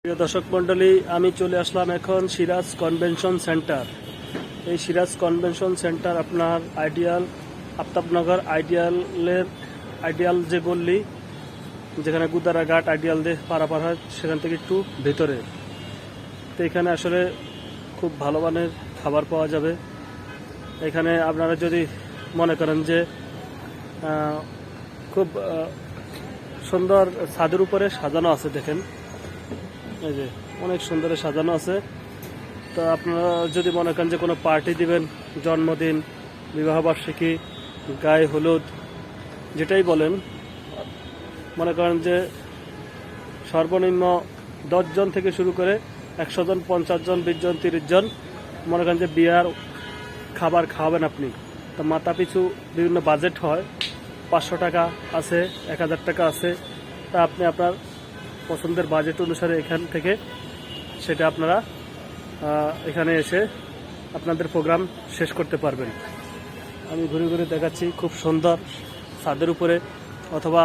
প্রিয় দর্শক মন্ডলী, আমি চলে আসলাম এখন সিরাজ কনভেনশন সেন্টার। এই সিরাজ কনভেনশন সেন্টার আপনার আইডিয়াল আফতাবনগর আইডিয়াল যে গল্লি, যেখানে গুদারাঘাট আইডিয়াল দিয়ে পারাপার হয়, সেখান থেকে একটু ভেতরে। তো এখানে আসলে খুব ভালো মানের খাবার পাওয়া যাবে। এখানে আপনারা যদি মনে করেন যে খুব সুন্দর ছাদের উপরে সাজানো আছে, দেখেন এই যে অনেক সুন্দর সাজানো আছে। তো আপনারা যদি মনে করেন যে কোনো পার্টি দিবেন, জন্মদিন, বিবাহবার্ষিকী, গায়ে হলুদ, যেটাই বলেন, মনে করেন যে সর্বনিম্ন 10 জন থেকে শুরু করে 100 জন, 50 জন, 20 জন, 30 জন মনে করেন যে বিয়ার খাবার খাওয়াবেন আপনি। তো মাথা পিছু বিভিন্ন বাজেট হয়, 500 টাকা আছে, 1000 টাকা আছে। তা আপনি আপনার পছন্দের বাজেট অনুসারে এখান থেকে সেটা আপনারা এখানে এসে আপনাদের প্রোগ্রাম শেষ করতে পারবেন। আমি ঘুরে ঘুরে দেখাচ্ছি, খুব সুন্দর ছাদের উপরে, অথবা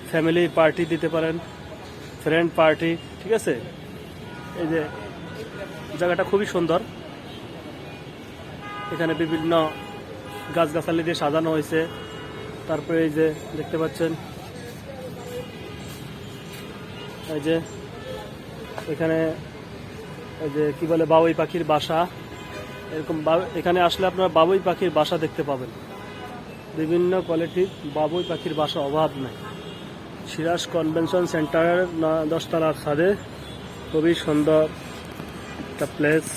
ফ্যামিলি পার্টি দিতে পারেন, ফ্রেন্ড পার্টি, ঠিক আছে। এই যে জায়গাটা খুবই সুন্দর, এখানে বিভিন্ন গাছগাছালি দিয়ে সাজানো হয়েছে। তারপরে এই যে দেখতে পাচ্ছেন, এই যে এখানে এই যে কি বলে বাবুই পাখির বাসা, এরকম এখানে আসলে আপনারা বাবুই পাখির বাসা দেখতে পাবেন। বিভিন্ন কোয়ালিটির বাবুই পাখির বাসা অভাব নাই। সিরাজ কনভেনশন সেন্টারের 10 তলার ছাদে খুবই সুন্দর একটা প্লেস।